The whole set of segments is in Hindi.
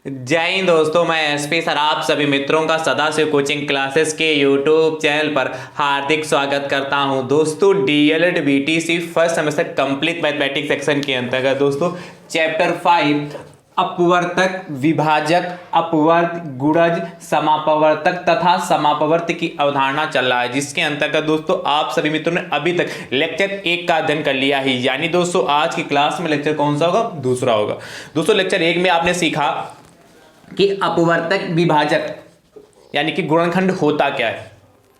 जय हिंद दोस्तों, मैं एसपी सर आप सभी मित्रों का सदाशिव कोचिंग क्लासेस के यूट्यूब चैनल पर हार्दिक स्वागत करता हूं। दोस्तों DElEd BTC first semester complete mathematics section के अंतर्गत दोस्तों चैप्टर 5 अपवर्तक, विभाजक, अपवर्त, गुणज, समापवर्तक तथा समापवर्त की अवधारणा चल रहा है, जिसके अंतर्गत दोस्तों आप सभी मित्रों ने अभी तक लेक्चर 1 का अध्ययन कर लिया है। यानी दोस्तों आज की क्लास में लेक्चर कौन सा होगा? दूसरा होगा। दोस्तों लेक्चर 1 में आपने सीखा कि अपवर्तक, विभाजक यानी कि गुणनखंड होता क्या है।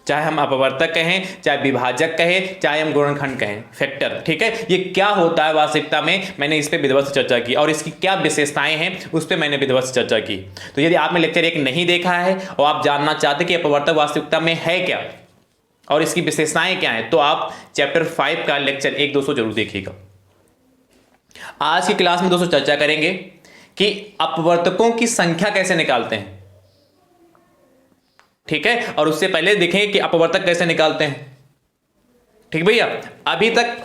चाहे हम अपवर्तक कहें, चाहे विभाजक कहें, चाहे हम गुणनखंड कहें, फैक्टर, ठीक है। ये क्या होता है वास्तविकता में, मैंने इस पे विधिवत से चर्चा की और इसकी क्या विशेषताएं हैं उस पे मैंने विधिवत से चर्चा की। तो यदि आपने लेक्चर 1 नहीं देखा है और आप जानना चाहते कि अपवर्तक वास्तविकता में है क्या और इसकी विशेषताएं क्या हैं, तो आप चैप्टर 5 का लेक्चर 1 दोस्तों जरूर देखिएगा। आज की क्लास में दोस्तों चर्चा करेंगे कि अपवर्तकों की संख्या कैसे निकालते हैं, ठीक है। और उससे पहले देखेंगे कि अपवर्तक कैसे निकालते हैं, ठीक भैया। अभी तक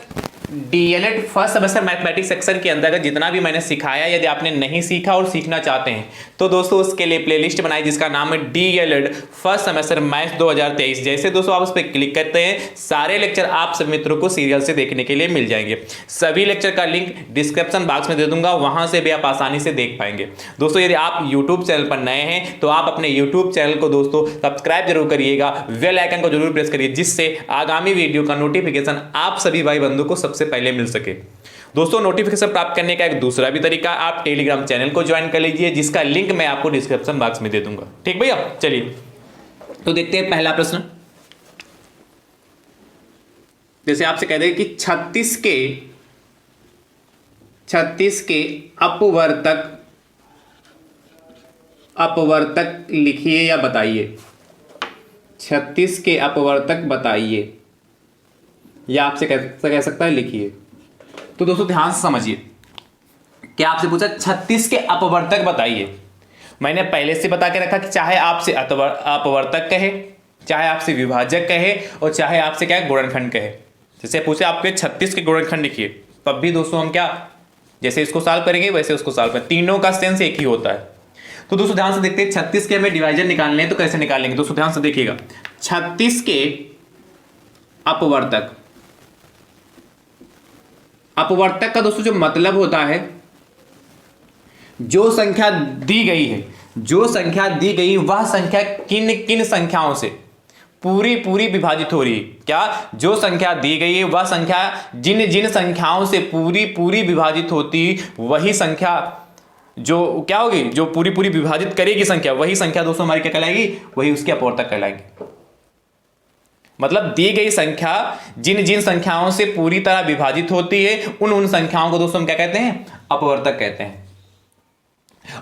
DElEd first semester mathematics section के अंतर्गत जितना भी मैंने सिखाया, यदि आपने नहीं सीखा और सीखना चाहते हैं तो दोस्तों उसके लिए प्लेलिस्ट बनाई जिसका नाम है डीएलएड फर्स्ट सेमेस्टर मैथ्स 2023। जैसे दोस्तों आप उस पर क्लिक करते हैं, सारे लेक्चर आप सभी मित्रों को सीरियल से देखने के लिए मिल जाएंगे। सभी लेक्चर का लिंक डिस्क्रिप्शन बॉक्स में दे दूंगा, वहां से भी आप आसानी से देख पाएंगे। दोस्तों यदि आप यूट्यूब चैनल पर नए हैं तो आप अपने यूट्यूब चैनल को दोस्तों सब्सक्राइब जरूर करिएगा, बेल आइकन को जरूर प्रेस करिए, जिससे आगामी वीडियो का नोटिफिकेशन आप सभी भाई बंधु को सबसे पहले मिल सके। दोस्तों नोटिफिकेशन प्राप्त करने का एक दूसरा भी तरीका, आप टेलीग्राम चैनल को ज्वाइन कर लीजिए, जिसका लिंक मैं आपको डिस्क्रिप्शन बॉक्स में दे दूंगा, ठीक भैया। चलिए तो देखते हैं पहला प्रश्न। जैसे आपसे कह दें कि 36 के अपवर्तक लिखिए या बताइए। 36 के अपवर्तक बताइए, या आपसे कह सकता है लिखिए। तो दोस्तों ध्यान से समझिए, क्या आपसे पूछा 36 के अपवर्तक बताइए। मैंने पहले से बता के रखा कि चाहे आपसे अपवर्तक कहे, चाहे आपसे विभाजक कहे और चाहे आपसे क्या गुणनखंड कहे। जैसे पूछे आपके 36 के गुणनखंड लिखिए, तब भी दोस्तों हम क्या जैसे इसको सॉल्व करेंगे वैसे उसको सॉल्व करें, तीनों का सेंस एक ही होता है। तो दोस्तों ध्यान से देखते हैं 36 के हमें डिवाइजर निकालने हैं तो कैसे निकालेंगे। दोस्तों ध्यान से देखिएगा, 36 के अपवर्तक, अपवर्तक का दोस्तों जो मतलब होता है, जो संख्या दी गई है, जो संख्या दी गई वह संख्या किन किन संख्याओं से पूरी पूरी विभाजित हो रही है। क्या जो संख्या दी गई है वह संख्या जिन जिन संख्याओं से पूरी पूरी विभाजित होती वही संख्या जो क्या होगी, जो पूरी पूरी विभाजित करेगी संख्या, वही संख्या दोस्तों हमारी क्या कहलाएगी, वही उसके अपवर्तक कहलाएगी। मतलब दी गई संख्या जिन जिन संख्याओं से पूरी तरह विभाजित होती है उन संख्याओं को दोस्तों हम क्या कहते हैं, अपवर्तक कहते हैं।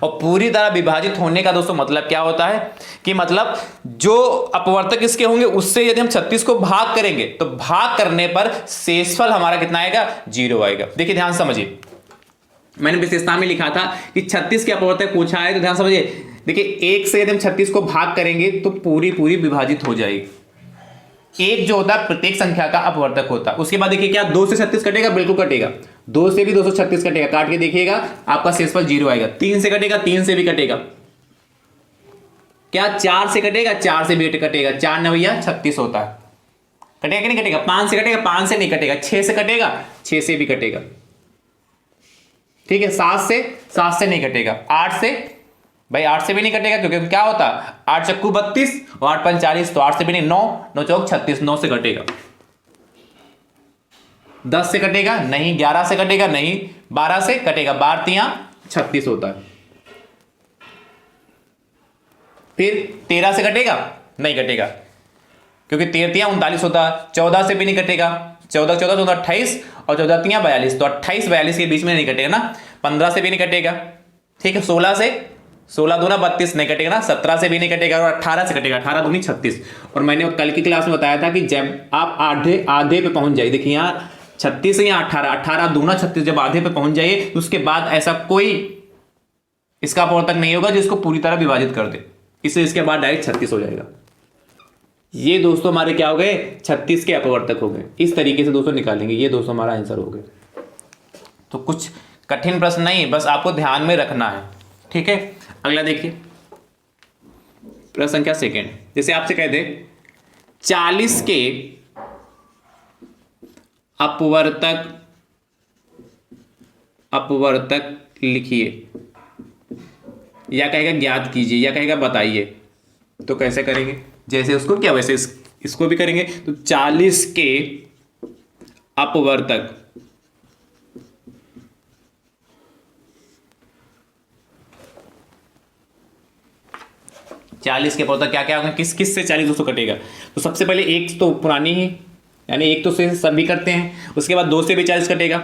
और पूरी तरह विभाजित होने का दोस्तों मतलब क्या होता है कि मतलब जो अपवर्तक इसके होंगे उससे यदि हम 36 को भाग करेंगे तो भाग करने पर शेषफल हमारा कितना आएगा, 0 आएगा। देखिए ध्यान समझिए, मैंने विशेषता में लिखा था कि 36 के अपवर्तक पूछा है, तो ध्यान समझिए। देखिए 1 से यदि हम 36 को भाग करेंगे तो पूरी पूरी विभाजित हो जाएगी। एक जो होता है प्रत्येक संख्या का अपवर्तक होता है। उसके बाद देखिए क्या 2 से 36 कटेगा, बिल्कुल कटेगा। 2 से भी 236 कटेगा, काट के देखिएगा आपका शेषफल 0 आएगा। 3 से कटेगा, 3 से भी कटेगा। क्या 4 से कटेगा, 4 से भी कटेगा। 4 9 भैया 36 होता है, कटेगा कि नहीं कटेगा। 5 से कटेगा, 5 से नहीं कटेगा। 6 से कटेगा, 6 से भी कटेगा, ठीक है। 7 से नहीं कटेगा। 8 से भाई 8 से भी नहीं कटेगा, क्योंकि क्या होता है 8 चक्कू 32 और 8 पंच 40, तो 8 से भी नहीं। 9 9 चौक 36, 9 से कटेगा। 10 से कटेगा नहीं, 11 से कटेगा नहीं, 12 से कटेगा, 12 तियां 36 होता है। फिर 13 से कटेगा, नहीं कटेगा, क्योंकि 13 तियां 39 होता है। 14 से भी नहीं कटेगा, 14 14 14 28 और 14 तियां 42, तो 28 42 के बीच में नहीं कटेगा ना। 15 से भी नहीं कटेगा, ठीक है। 16 से 16 दूना 32 नहीं कटेगा ना। 17 से भी नहीं कटेगा और 18 से कटेगा, 18 दूनी 36। और मैंने कल की क्लास में बताया था कि जब आप आधे पे पहुंच जाए, देखिए यहाँ 36 से यहाँ 18, 18 दूना 36, जब आधे पे पहुंच जाइए तो उसके बाद ऐसा कोई इसका अपवर्तक नहीं होगा जिसको पूरी तरह विभाजित कर दे, इससे इसके बाद डायरेक्ट 36 हो जाएगा। ये दोस्तों हमारे क्या हो गए, 36 के अपवर्तक हो गए। इस तरीके से दोस्तों निकालेंगे, ये दोस्तों हमारा आंसर हो गया। तो कुछ कठिन प्रश्न नहीं, बस आपको ध्यान में रखना है, ठीक है। अगला देखिए प्रश्न संख्या सेकेंड, जैसे आपसे कह दे 40 के अपवर्तक लिखिए, या कहेगा ज्ञात कीजिए, या कहेगा बताइए, तो कैसे करेंगे? जैसे उसको क्या वैसे इसको भी करेंगे। तो 40 के अपवर्तक, क्या क्या होगा, किस किस से 40 200 कटेगा? तो सबसे पहले एक तो पुरानी ही, यानी एक तो से सभी करते हैं, उसके बाद 2 से भी 40 कटेगा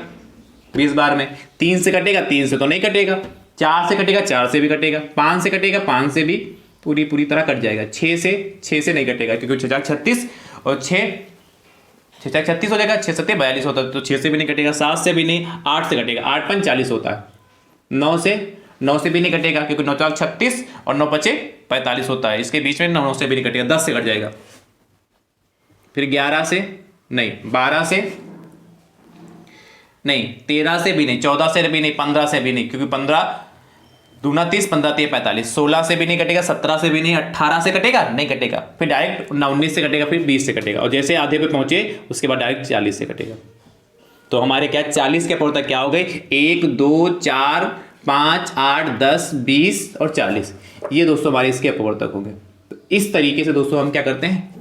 20 बार में, 3 से कटेगा, 3 से तो नहीं कटेगा, 4 से कटेगा, 4 से भी कटेगा, 5 से कटेगा, 5 से भी पूरी तरह कट जाएगा, 6 से नहीं कटेगा क्योंकि 6 36 और 6 36 हो जाएगा, 6 7 42 होता है, तो 6 से भी नहीं कटेगा, 7 से भी नहीं, 8 से कटेगा, 8 5 40 होता है, 9 से भी नहीं कटेगा क्योंकि 9 4 36 और 9 5 45 होता है, इसके बीच में 9 से भी नहीं कटेगा, 10 से कट जाएगा, फिर 11 से नहीं, 12 से नहीं, 13 से भी नहीं, 14 से भी नहीं, 15 से भी नहीं क्योंकि 15 दूना 30, 15 3 45, 16 से भी नहीं कटेगा, 17 से भी नहीं, 18 से कटेगा नहीं कटेगा, फिर डायरेक्ट 19 से कटेगा, फिर 20 से कटेगा, और जैसे आधे पे पहुंचे उसके बाद डायरेक्ट 40 से कटेगा। तो हमारे क्या 40 के अपवर्तक क्या हो गए? 1 2 4 5 8 10 20 और 40, ये दोस्तों हमारे इसके अपवर्तक हो गए। तो इस तरीके से दोस्तों हम क्या करते हैं,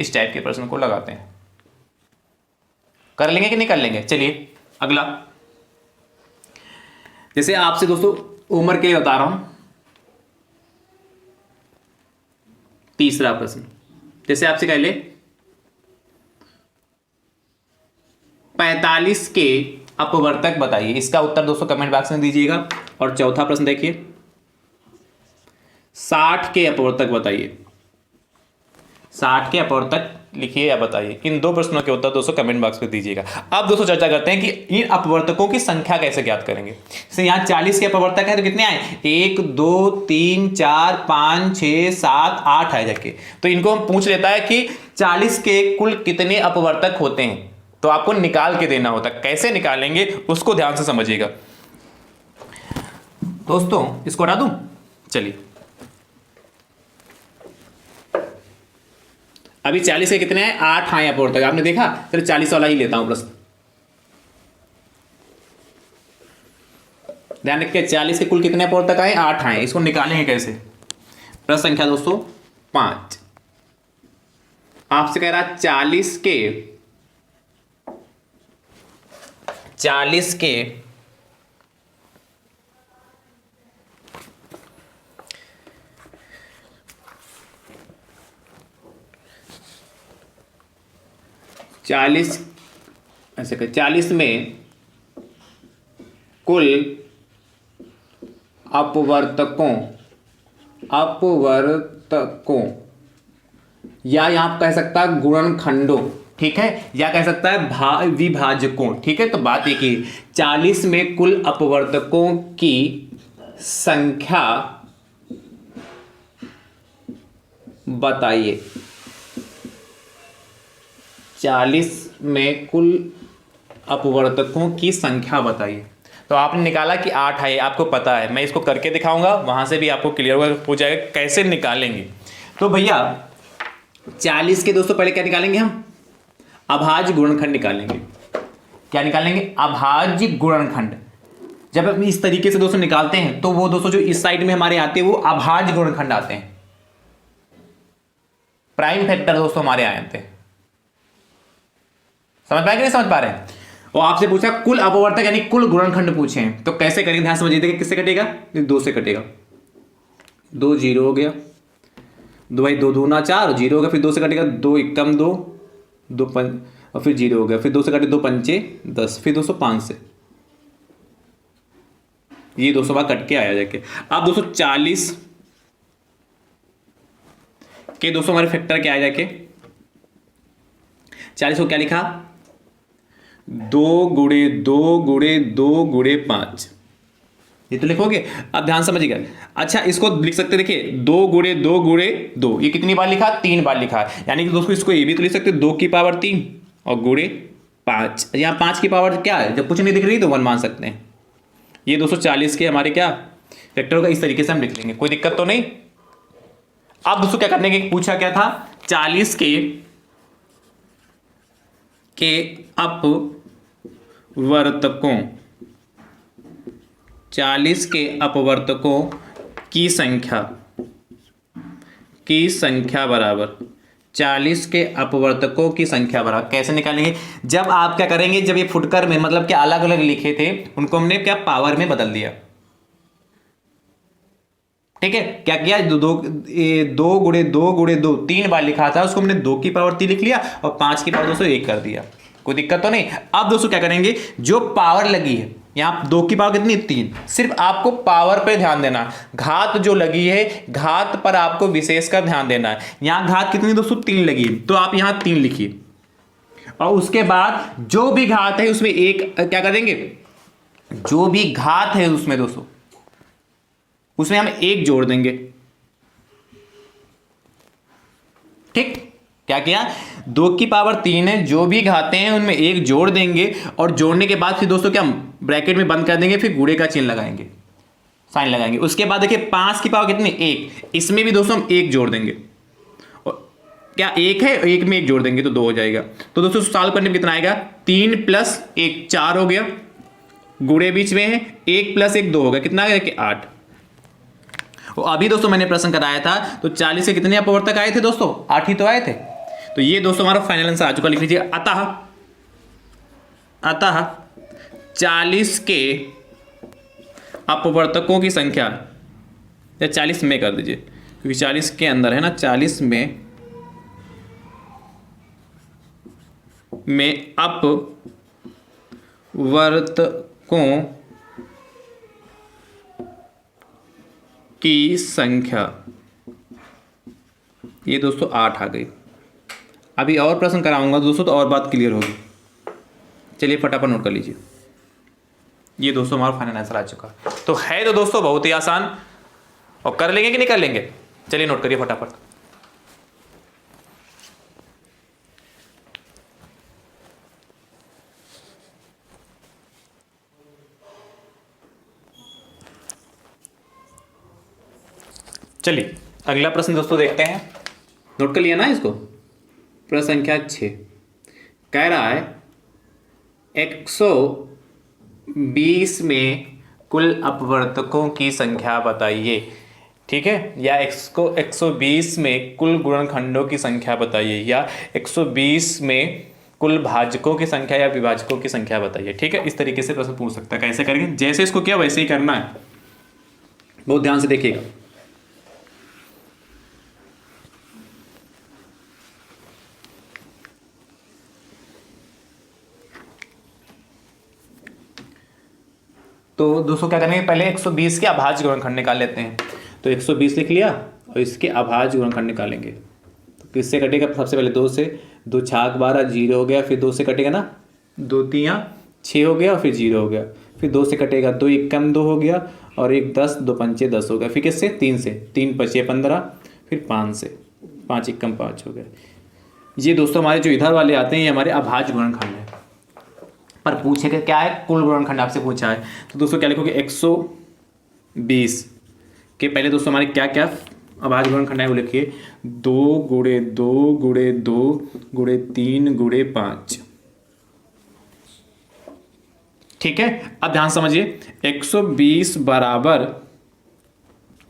इस टाइप के प्रश्न को लगाते हैं। कर लेंगे कि नहीं कर लेंगे? चलिए अगला, जैसे आपसे दोस्तों उम्र के लिए बता रहा हूं, तीसरा प्रश्न, जैसे आपसे कह ले 45 के अपवर्तक बताइए, इसका उत्तर दोस्तों कमेंट बॉक्स में दीजिएगा। और चौथा प्रश्न देखिए 60 के अपवर्तक बताइए, 60 के अपवर्तक लिखिए या बताइए। इन 2 प्रश्नों के उत्तर दोस्तों कमेंट बॉक्स में दीजिएगा। अब दोस्तों चर्चा करते हैं कि इन अपवर्तकों की संख्या कैसे ज्ञात करेंगे। जैसे यहाँ 40 के अपवर्तक है तो कितने आए? 1 2 3 4 5 6 7 8 आए जाके। तो इनको हम पूछ लेता है कि 40 के कुल कितने अपवर्तक होते हैं, तो आपको निकाल के देना होता है। कैसे निकालेंगे उसको ध्यान से समझिएगा दोस्तों। इसको हटा दूं, चलिए अभी 40 के कितने हैं? 8 आए अपवर्तक, आपने देखा। चलो 40 वाला ही लेता हूं प्रश्न, ध्यान रखिए 40 के कुल कितने अपवर्तक आए? 8 आए। इसको निकालेंगे कैसे? प्रश्न संख्या दोस्तों 5 आपसे कह रहा है 40 के 40 में कुल अपवर्तकों या यहां कह सकता है गुणनखंडों, ठीक है, या कह सकता है विभाजकों, ठीक है। तो बात एक ही, 40 में कुल अपवर्तकों की संख्या बताइए। 40 में कुल अपवर्तकों की संख्या बताइए। तो आपने निकाला कि 8 है, आपको पता है, मैं इसको करके दिखाऊंगा, वहां से भी आपको क्लियर हो जाएगा कैसे निकालेंगे। तो भैया 40 के दोस्तों पहले क्या निकालेंगे हम? अभाज्य गुणनखंड निकालेंगे। क्या निकालेंगे? अभाज्य गुणनखंड। जब हम इस तरीके से दोस्तों निकालते हैं तो वो दोस्तों जो इस साइड में हमारे आते हैं वो अभाज्य गुणनखंड आते हैं, प्राइम फैक्टर दोस्तों हमारे आते हैं। समझ पाए कि नहीं समझ पा रहे हैं? और आपसे पूछा कुल अपवर्तक यानी कुल गुणनखंड पूछे हैं, तो कैसे करेंगे? ध्यान समझिए, देखिए किससे कटेगा? 2 से कटेगा। 2 0 हो गया, 2 भाई 2 दूना 4, 0 हो गया, फिर 2 से कटेगा, 2 एकम 2 2 5 और फिर 0 हो गया, फिर 2 से कटे 2 पंचे 10, फिर 205 से ये 200 बार कट के आया जाके। अब 240 के 200 हमारे फैक्टर क्या आया जाके? 40 को क्या लिखा? 2 गुणे 2 गुणे 2 गुणे 5, ये तो लिखोगे। अब ध्यान समझिएगा। अच्छा इसको लिख सकते, देखिए 2 गुणे 2 गुणे 2, ये कितनी बार लिखा? 3 बार लिखा। यानी कि दोस्तों इसको ये भी तो लिख सकते 2 की पावर 3 और गुणे 5। यहाँ 5 की पावर क्या है? जब कुछ नहीं दिख रही तो 1 मान सकते हैं। ये 240 के हमारे क्या वेक्टर होगा, इस तरीके से हम लिख लेंगे, कोई दिक्कत तो नहीं। अब दोस्तों क्या करने के पूछा क्या था, 40 के अपवर्तकों, 40 के अपवर्तकों की संख्या बराबर 40 के अपवर्तकों की संख्या बराबर कैसे निकालेंगे। जब आप क्या करेंगे, जब ये फुटकर में मतलब क्या अलग अलग लिखे थे उनको हमने क्या पावर में बदल दिया, ठीक है। क्या किया, दो गुणे दो 3 बार लिखा था, उसको हमने 2 की पावर 3 लिख लिया और 5 की पावर दोस्तों 1 कर दिया, कोई दिक्कत तो नहीं। अब दोस्तों क्या करेंगे, जो पावर लगी है यहां 2 की पावर कितनी 3, सिर्फ आपको पावर पे ध्यान देना, घात जो लगी है घात पर आपको विशेषकर ध्यान देना है। यहां घात कितनी दोस्तों 3 लगी है, तो आप यहां 3 लिखिए और उसके बाद जो भी घात है उसमें एक क्या कर देंगे, जो भी घात है उसमें दोस्तों उसमें हम 1 जोड़ देंगे, ठीक। क्या किया, 2 की पावर 3 है, जो भी घाते हैं उनमें 1 जोड़ देंगे और जोड़ने के बाद फिर दोस्तों क्या ब्रैकेट में बंद कर देंगे, फिर गुणे का चिन्ह लगाएंगे, साइन लगाएंगे। उसके बाद देखिए 5 की पावर कितनी 1, इसमें भी दोस्तों हम 1 जोड़ देंगे, और क्या 1 है 1 में 1 जोड़ देंगे तो 2 हो जाएगा। तो दोस्तों सॉल्व करने में कितना आएगा, 3 + 1 4 हो गया, गुणे बीच में है, 1 + 1 2 हो गया, कितना आ गया कि 8। अभी दोस्तों मैंने प्रश्न कराया था तो 40 से कितने अपवर्तक आए थे दोस्तों, 8 ही तो आए थे। तो ये दोस्तों हमारा फाइनल आंसर आ चुका, लिख लीजिए। अतः 40 के अपवर्तकों की संख्या, या 40 में कर दीजिए क्योंकि 40 के अंदर है ना, 40 में अपवर्तकों की संख्या, ये दोस्तों 8 आ गई। अभी और प्रश्न कराऊंगा दोस्तों तो और बात क्लियर होगी। चलिए फटाफट नोट कर लीजिए। ये दोस्तों हमारा फाइनल आंसर आ चुका तो है, तो दोस्तों बहुत ही आसान, और कर लेंगे कि नहीं कर लेंगे, चलिए नोट करिए फटाफट। चलिए अगला प्रश्न दोस्तों देखते हैं, नोट कर लिया ना इसको। प्रश्न संख्या 6 कह रहा है 120 में कुल अपवर्तकों की संख्या बताइए, ठीक है, या 120 में कुल गुणनखंडों की संख्या बताइए, या 120 में कुल भाजकों की संख्या या विभाजकों की संख्या बताइए, ठीक है। इस तरीके से प्रश्न पूछ सकता है। कैसे करेंगे, जैसे इसको किया वैसे ही करना है, बहुत ध्यान से देखिएगा। तो दोस्तों क्या करेंगे, पहले 120 के अभाज्य गुणनखंड निकाल लेते हैं। तो 120 लिख लिया और इसके अभाज्य गुणनखंड निकालेंगे। तो किससे कटेगा, सबसे पहले 2 से, 2 छाक 12 0 हो गया, फिर 2 से कटेगा ना, 2 3 6 हो गया, फिर 0 हो गया, फिर 2 से कटेगा, 2 1 कम 2 हो गया, और 1 10, 2 पंचे 10 हो गया, फिर किससे 3 से, 3 पचे 15, फिर 5 से, 5 1 कम 5 हो गया। ये दोस्तों हमारे जो इधर वाले आते हैं ये हमारे अभाज्य गुणनखंड है। पर पूछेगा क्या है, कुल गुणनखंड आपसे पूछा है। तो दोस्तों क्या लिखोगे, 120 के पहले दोस्तों हमारे क्या क्या अभाज्य गुणनखंड है वो लिखिए, 2 गुणे 2 गुणे 2 गुणे 3 गुणे 5, ठीक है। अब ध्यान समझिए, 120 बराबर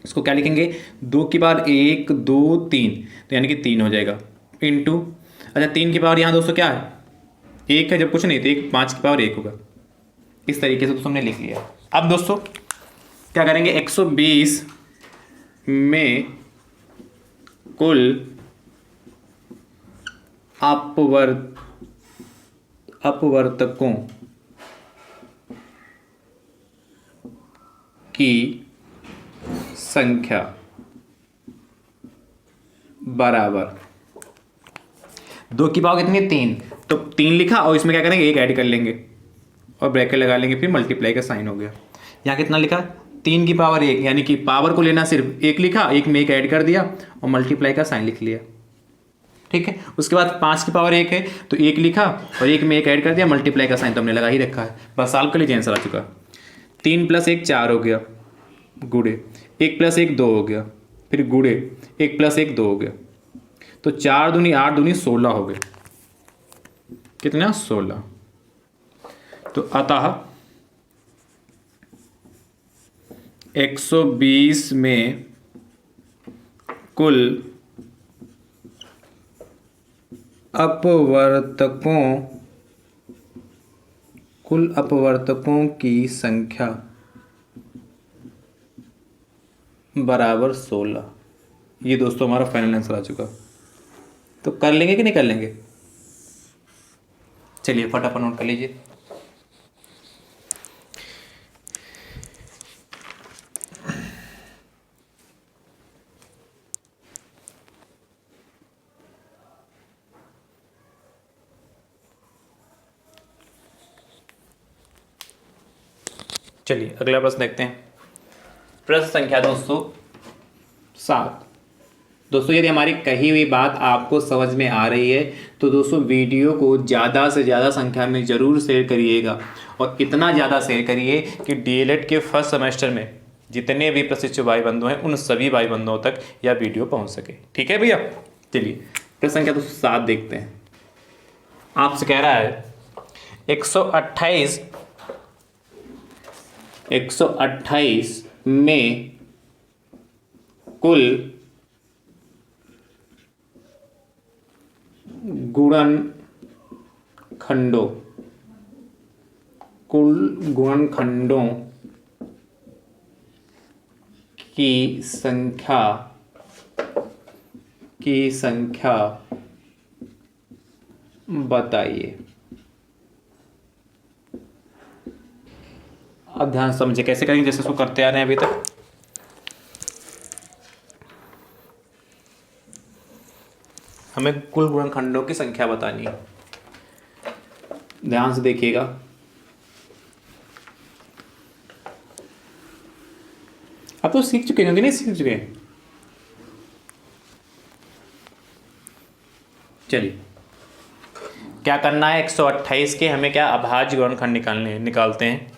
इसको क्या लिखेंगे, 2 की पावर 1 2 3, तो यानी कि 3 हो जाएगा, इंटू, अच्छा 3 की पावर यहाँ दोस्तों क्या है 1 है, जब कुछ नहीं तो 1 5 की पावर 1 होगा। इस तरीके से दोस्तों हमने लिख लिया। अब दोस्तों क्या करेंगे, 120 में कुल अपवर्तकों की संख्या बराबर, 2 की पावर कितनी है 3, तो 3 लिखा और इसमें क्या करेंगे 1 ऐड कर लेंगे और ब्रैकेट लगा लेंगे, फिर मल्टीप्लाई का साइन हो गया। यहाँ कितना लिखा, 3 की पावर 1, यानी कि पावर को लेना सिर्फ 1 लिखा, 1 में 1 ऐड कर दिया और मल्टीप्लाई का साइन लिख लिया, ठीक है। उसके बाद 5 की पावर 1 है तो 1 लिखा और 1 में 1 ऐड कर दिया, मल्टीप्लाई का साइन तो हमने लगा ही रखा है, बस सॉल्व कर लीजिए, आंसर आ चुका। 3 + 1 4 हो गया, गुड़े 1+1 2 हो गया, फिर गुड़े 1+1 2 हो गया, तो 4 दूनी 8 दूनी 16 हो गए। कितना? 16। तो अतः 120 में कुल अपवर्तकों की संख्या बराबर 16। ये दोस्तों हमारा फाइनल आंसर आ चुका। तो कर लेंगे कि नहीं कर लेंगे? चलिए फटाफट नोट कर लीजिए। चलिए अगला प्रश्न देखते हैं। प्रश्न संख्या दोस्तों 7। दोस्तों यदि हमारी कही हुई बात आपको समझ में आ रही है तो दोस्तों वीडियो को ज़्यादा से ज़्यादा संख्या में ज़रूर शेयर करिएगा, और इतना ज़्यादा शेयर करिए कि डीएलएड के फर्स्ट सेमेस्टर में जितने भी प्रशिक्षु भाई बंधु हैं उन सभी भाई बंधुओं तक यह वीडियो पहुंच सके। ठीक है भैया? चलिए प्रश्न संख्या दोस्तों 7 देखते हैं। आपसे कह रहा है 128 में कुल गुणनखंडों की संख्या बताइए। अब ध्यान से समझिए कैसे करेंगे, जैसे इसको करते आ रहे हैं अभी तक। हमें कुल गुणनखंडों की संख्या बतानी है। ध्यान से देखिएगा। आप तो सीख चुके होंगे, नहीं सीख चुके? चलिए क्या करना है, 128 के हमें क्या अभाज्य गुणनखंड निकालते हैं।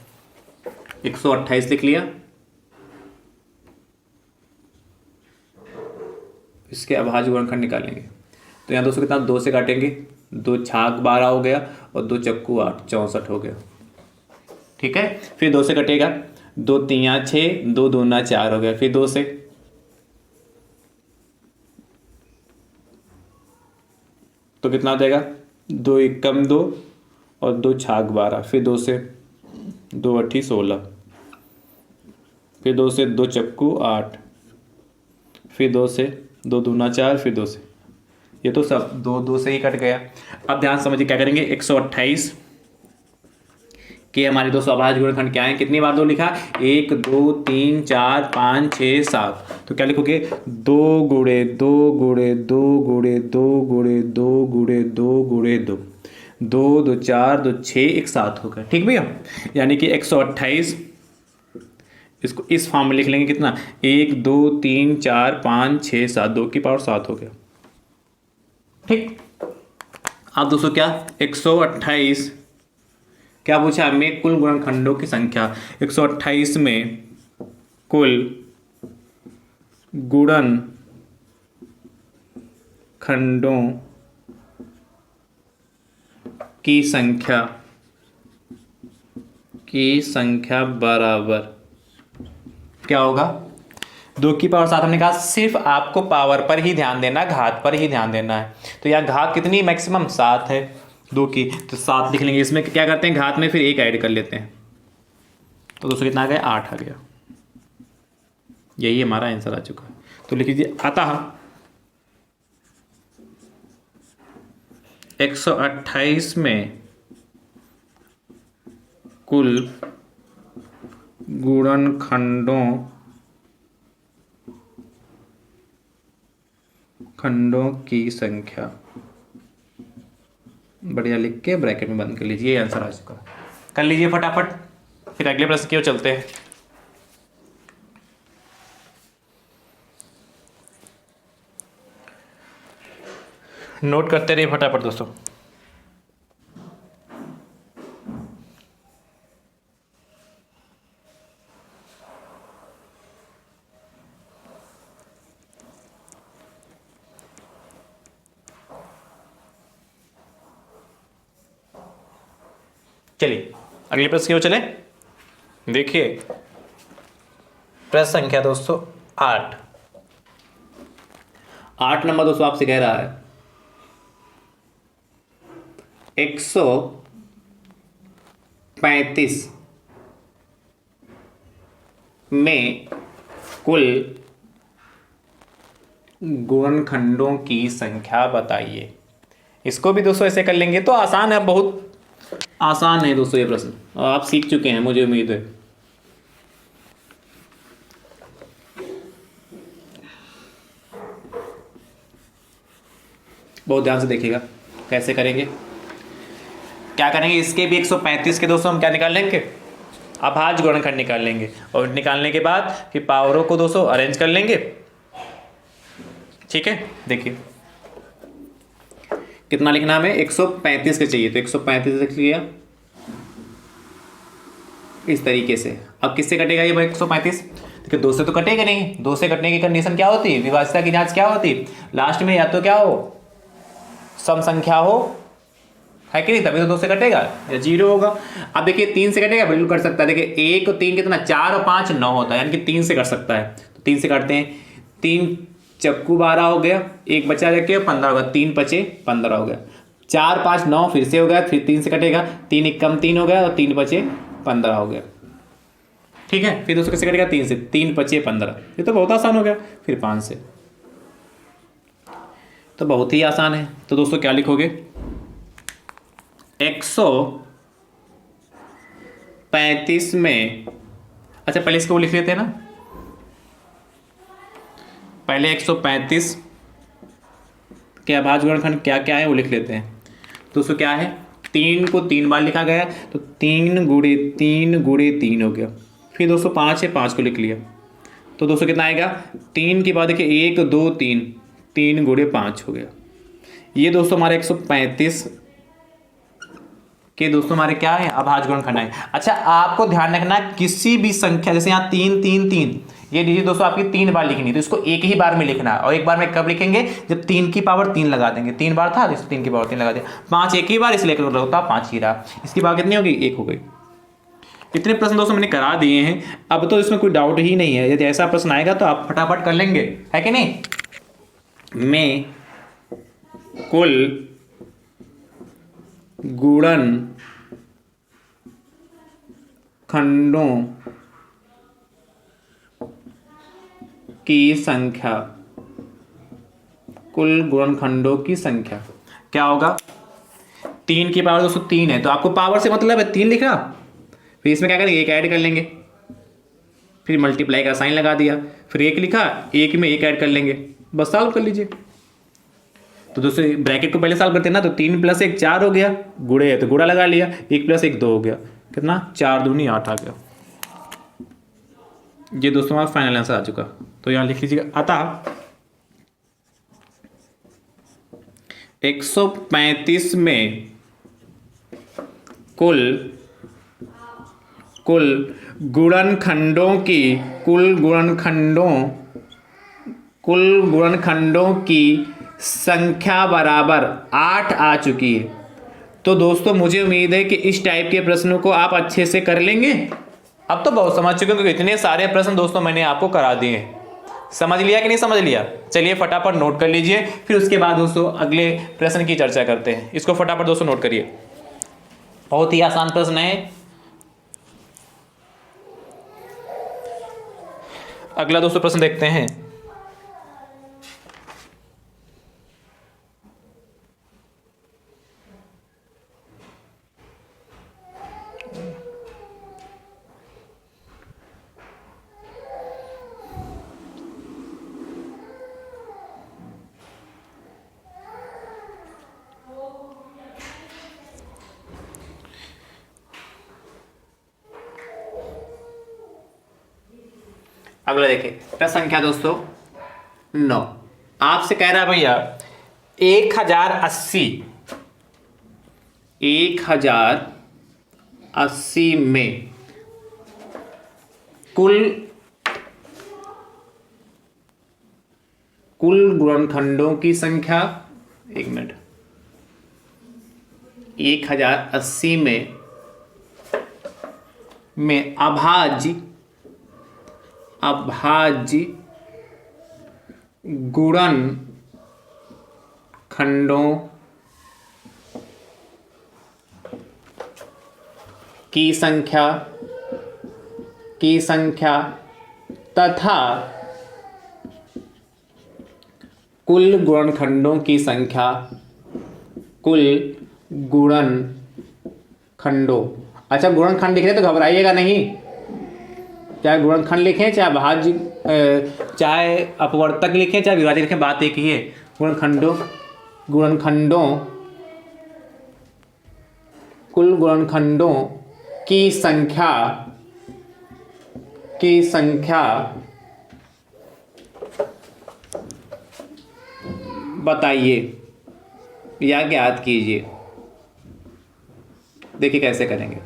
128 लिख लिया, इसके अभाज्य गुणनखंड निकालेंगे। तो यहाँ दोस्तों कितना, 2 से काटेंगे, 2 छाक 12 हो गया और 2 चक्कू 8, 64 हो गया। ठीक है, फिर 2 से कटेगा, 2 3 6, 2 2 4 हो गया। फिर 2 से, तो कितना हो जाएगा, 2 1 2 और 2 छाक 12। फिर 2 से, 2 8 16, फिर 2 से 2 चक्कू 8, फिर 2 से 2 2 4, फिर 2 से, ये तो सब 2 2 से ही कट गया। अब ध्यान समझिए क्या करेंगे। 128 के हमारे दोस्तों अभाज्य गुणनखंड क्या है, कितनी बार 2 लिखा, 1 2 3 4 5 6 7। तो क्या लिखोगे, 2 गुणे 2 गुणे 2 गुणे 2 गुणे 2 गुणे 2 गुणे 2, 2 2 4 2 6 1 7 हो गया। ठीक भैया, यानी कि 128 इसको इस फॉर्म में लिख लेंगे, कितना, 1 2 3 4 5 6 7, 2 की पावर 7 हो गया। ठीक, अब दोस्तों क्या, 128 क्या पूछा हमें, कुल गुणनखंडों की संख्या। 128 में कुल गुणनखंडों की संख्या बराबर क्या होगा, 2 की पावर 7 हमने कहा सिर्फ आपको पावर पर ही ध्यान देना, घात पर ही ध्यान देना है। तो यहाँ घात कितनी मैक्सिमम 7 है 2 की, तो 7 लिख लेंगे। इसमें क्या करते हैं, घात में फिर 1 ऐड कर लेते हैं, तो दोस्तों कितना आ गया, 8 आ गया। यही हमारा आंसर आ चुका है। तो लिख लीजिए, अतः 128 में कुल खंडों की संख्या, बढ़िया लिख के ब्रैकेट में बंद कर लीजिए। ये आंसर आ चुका, कर लीजिए फटाफट। फिर अगले प्रश्न की ओर चलते हैं। नोट करते रहिए फटाफट दोस्तों। चलिए अगले प्रश्न की ओर चले। देखिए प्रश्न संख्या दोस्तों 8। 8 नंबर दोस्तों आपसे कह रहा है 135 में कुल गुणनखंडों की संख्या बताइए। इसको भी दोस्तों ऐसे कर लेंगे तो आसान है, बहुत आसान है दोस्तों ये प्रश्न, और आप सीख चुके हैं मुझे उम्मीद है। बहुत ध्यान से देखिएगा कैसे करेंगे। क्या करेंगे, इसके भी 135 के दोस्तों हम क्या निकाल लेंगे, अभाज्य गुणनखंड निकाल लेंगे, और निकालने के बाद फिर पावरों को दोस्तों अरेंज कर लेंगे। ठीक है, देखिए कितना लिखना हमें, 135 के चाहिए तो 135 लिख लिया इस तरीके से। अब किससे कटेगा ये 135? देखिए 2 से तो कटेगा नहीं, 2 से कटने की कंडीशन क्या होती है, विभाज्यता की जांच क्या होती है, लास्ट में या तो क्या हो, सम संख्या हो, है कि नहीं, तभी तो 2 से कटेगा, या 0 होगा। अब देखिए 3 से कटेगा, बिल्कुल कर सकता है। देखिए 1 और 3 कितना, 4 और 5 9 होता है, यानी कि 3 से कर सकता है, तो 3 से काटते हैं। 3 चक्कू 12 हो गया, 1 बचा रखे 15 होगा, 3 बचे 15 हो गया। 4 5 9 फिर से हो गया, फिर 3 से कटेगा, 3 1 कम 3 हो गया, और 3 बचे 15 हो गया। ठीक है, फिर दोस्तों कैसे कटेगा, 3 से, 3 बचे 15, ये तो बहुत आसान हो गया। फिर 5 से, तो बहुत ही आसान है। तो दोस्तों क्या लिखोगे, 135 में, अच्छा पहले इसको लिख लेते हैं ना, पहले 135 के अभाज्य गुणनखंड क्या क्या है वो लिख लेते हैं। दोस्तों क्या है, 3 को 3 बार लिखा गया तो 3 गुणे 3 गुणे 3 हो गया। फिर दोस्तों 5 है, 5 को लिख लिया, तो दोस्तों कितना आएगा, 3 के बाद देखिए 1 2 3, 3 गुणे 5 हो गया। ये दोस्तों हमारे 135 के दोस्तों हमारे क्या है, अभाज्य गुणनखंड है। अच्छा आपको ध्यान रखना, किसी भी संख्या, जैसे यहाँ 3 3 3, ये डिजिट दोस्तों आपकी 3 बार लिखनी है, तो इसको एक ही बार में लिखना है। और एक बार में कब लिखेंगे, जब 3 की पावर 3 लगा देंगे। 3 बार था, तो 3 की पावर 3 लगा दिया। 5 एक ही बार, इसलिए होता 5 ही रहा। इसकी पावर कितनी होगी, 1 हो गई। इतने प्रश्न दोस्तों मैंने करा दिए हैं, अब तो इसमें कोई डाउट ही नहीं है। यदि ऐसा प्रश्न आएगा तो आप फटाफट कर लेंगे, है कि नहीं। में कुल गुणन खंडों की संख्या, कुल गुणनखंडों की संख्या क्या होगा, 3 की पावर दोस्तों 3 है, तो आपको पावर से मतलब है 3 लिखा, फिर इसमें क्या करेंगे, 1 ऐड कर लेंगे, फिर मल्टीप्लाई का साइन लगा दिया, फिर 1 लिखा, 1 में 1 ऐड कर लेंगे, बस सॉल्व कर लीजिए। तो दोस्तों ब्रैकेट को पहले सॉल्व करते हैं ना, तो 3 + 1 4 हो गया, गुणे है तो गुणा लगा लिया, 1 + 1 2 हो गया, कितना 4 दूनी 8 आ गया। ये दोस्तों हमारा फाइनल आंसर आ चुका, तो यहाँ लिख लीजिएगा। अतः 135 में कुल गुणनखंडों की संख्या बराबर 8 आ चुकी है। तो दोस्तों मुझे उम्मीद है कि इस टाइप के प्रश्नों को आप अच्छे से कर लेंगे। अब तो बहुत समझ चुके हो, क्योंकि इतने सारे प्रश्न दोस्तों मैंने आपको करा दिए हैं। समझ लिया कि नहीं समझ लिया, चलिए फटाफट नोट कर लीजिए, फिर उसके बाद दोस्तों अगले प्रश्न की चर्चा करते हैं। इसको फटाफट दोस्तों नोट करिए, बहुत ही आसान प्रश्न है। अगला दोस्तों प्रश्न देखते हैं। अगला देखिए, प्रश्न संख्या दोस्तों 9। आपसे कह रहा है भैया 1080 में कुल गुणनखंडों की संख्या, 1 मिनट, 1080 में में अभाज्य गुणनखंडों की संख्या तथा कुल गुणनखंडों की संख्या अच्छा, गुणनखंड लिख रहे तो घबराइएगा नहीं, चाहे गुणनखंड लिखें, चाहे भाज्य, चाहे अपवर्तक लिखें, चाहे विभाजक लिखें, बात एक ही है। कुल गुणनखंडों की संख्या बताइए या ज्ञात कीजिए। देखिए कैसे करेंगे।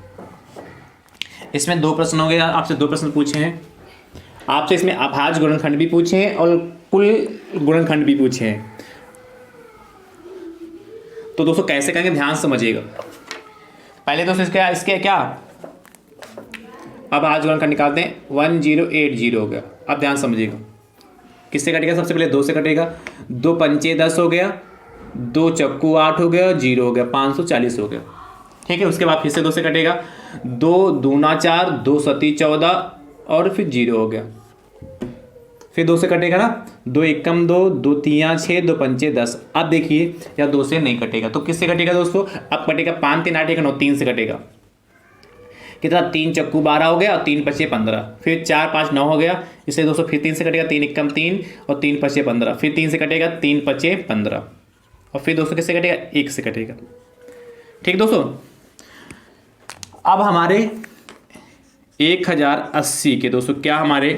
इसमें दो प्रश्न हो गए, आपसे दो प्रश्न पूछे हैं। आपसे इसमें अभाज्य गुणनखंड भी पूछे हैं और कुल गुणनखंड भी पूछे हैं। तो दोस्तों कैसे करेंगे ध्यान से समझिएगा। पहले दोस्तों इसके क्या अभाज्य गुणनखंड निकालते हैं। 1080 हो गया। अब ध्यान समझिएगा, किससे कटेगा? सबसे पहले 2 से कटेगा। 2 पंचे 10 हो गया, 2 चक्कू 8 हो गया, 0 हो गया, 540 हो गया। ठीक है, उसके बाद फिर से 2 से कटेगा। 2 दूना 4, 2 सती 14 और फिर 0 हो गया। फिर 2 से कटेगा ना, 2 एकम 2, 2 तिया 6, 2 पंचे 10। अब देखिए या 2 से नहीं कटेगा तो किससे कटेगा दोस्तों? अब कटेगा 5 3 8 1 9, 3 से कटेगा। कितना? 3 चक्कू 12 हो गया और 3 पचे 15। फिर 4 5 9 हो गया, इसलिए दोस्तों फिर 3 से कटेगा। 3 एकम 3 और 3 पचे 15। फिर 3 से कटेगा, 3 पचे 15 और फिर दोस्तों किससे कटेगा? 1 से कटेगा। ठीक दोस्तों, अब हमारे 1080 के दोस्तों क्या हमारे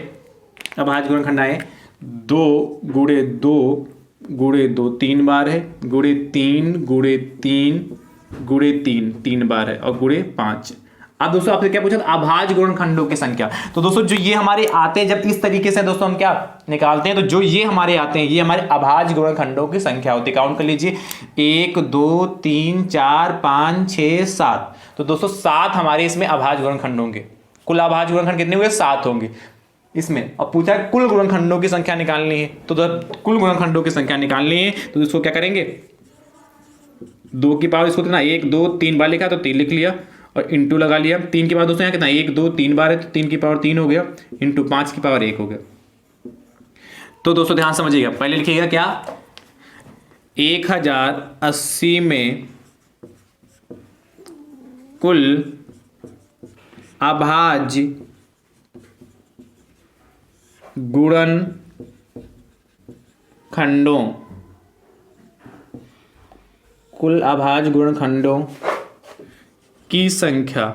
अभाज्य गुणनखंड आए? 2 गुणे 2 गुणे 2 3 बार है, गुणे 3 गुणे 3 गुणे 3 3 बार है और गुणे 5। अब दोस्तों आपसे क्या पूछा? अभाज्य गुणनखंडों की संख्या। तो दोस्तों जो ये हमारे आते हैं, जब इस तरीके से दोस्तों हम क्या निकालते हैं, तो जो ये हमारे आते हैं, ये हमारे अभाज्य गुणनखंडों की संख्या होती है। काउंट कर लीजिए, 1 2 3 4 5 6 7। तो दोस्तों 7 हमारे इसमें अभाज्य गुणनखंड होंगे। कुल अभाज्य गुणनखंड कितने हुए? 7 होंगे इसमें। अब पूछा है कुल गुणनखंडों की संख्या निकालनी है, तो कुल गुणनखंडों की संख्या निकालनी है तो इसको क्या करेंगे? 2 की पावर इसको कितना? 1 2 3 बार लिखा तो 3 लिख लिया और इंटू लगा लिया। 3 की पावर दोस्तों यहाँ कितना? 1 2 3 बार है तो 3 की पावर 3 हो गया, इंटू 5 की पावर 1 हो गया। तो दोस्तों ध्यान समझिएगा, पहले लिखिएगा क्या? 1080 में कुल अभाज्य गुणनखंडों की संख्या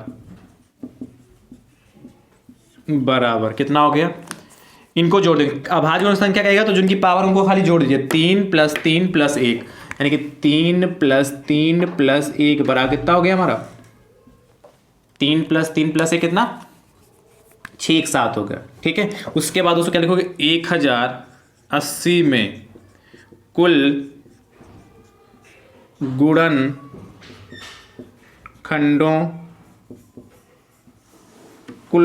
बराबर कितना हो गया? इनको जोड़ देंगे। अभाज्य गुणनखंड संख्या कहेगा तो जिनकी पावर उनको खाली जोड़ दीजिए। 3 + 3 + 1 यानी कि 3 + 3 + 1 बराबर कितना हो गया हमारा? 3 + 3 + 1 कितना? 6 1 7 हो गया। ठीक है, उसके बाद उसको क्या लिखोगे? 1080 में कुल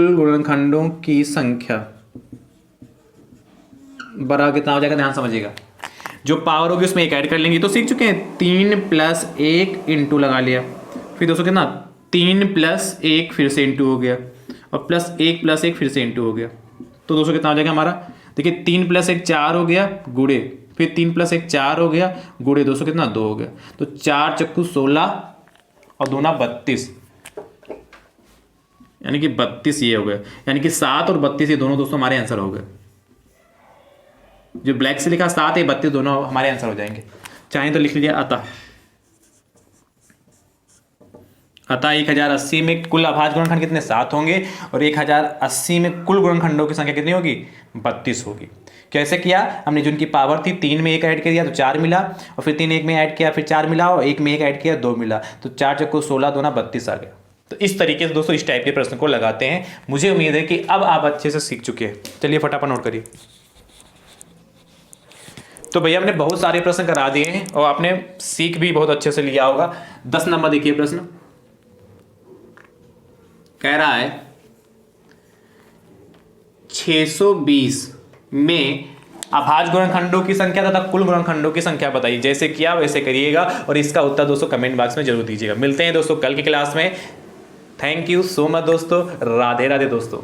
गुणनखंडों की संख्या बराबर कितना हो जाएगा? ध्यान समझिएगा, जो पावर होगी उसमें 1 ऐड कर लेंगे। तो सीख चुके हैं, 3 + 1 इंटू लगा लिया। फिर दोस्तों कितना? 3 + 1 फिर से इंटू हो गया और +1 + 1 फिर से इंटू हो गया। तो दोस्तों कितना हो जाएगा हमारा? देखिए 3 + 1 4 हो गया गुणे, फिर 3 + 1 4 हो गया गुणे दोस्तों कितना? 2 हो गया। तो 4 चक्कू 16 और 2 ना 32, यानी कि 32 ये हो गया। यानी कि 7 और 32 ये दोनों दोस्तों हमारे आंसर हो गए। जो ब्लैक से लिखा 7 है 32 दोनों हमारे आंसर हो जाएंगे। चाहे तो लिख लीजिए अतः 1080 में कुल अभाज्य गुणनखंड कितने? 7 होंगे और 1080 में कुल गुणनखंडों की संख्या कितनी होगी? 32 होगी। कैसे किया? हमने जिनकी पावर थी 3 में 1 ऐड कर दिया तो 4 मिला और फिर 3 1 में ऐड किया, फिर 4 मिला और 1 में 1 ऐड किया 2 मिला, तो 4 चक्को 16 2 ना 32 आ गया। तो इस तरीके से दोस्तों इस टाइप के प्रश्न को लगाते हैं। मुझे उम्मीद है कि अब आप अच्छे से सीख चुके हैं। चलिए फटाफट नोट करिए। तो भैया हमने बहुत सारे प्रश्न करा दिए हैं और आपने सीख भी बहुत अच्छे से लिया होगा। 10 नंबर देखिए प्रश्न कह रहा है 620 में अभाज्य गुणनखंडों की संख्या तथा कुल गुणनखंडों की संख्या बताइए। जैसे किया वैसे करिएगा और इसका उत्तर दोस्तों कमेंट बॉक्स में जरूर दीजिएगा। मिलते हैं दोस्तों कल की क्लास में। थैंक यू सो मच दोस्तों। राधे राधे दोस्तों।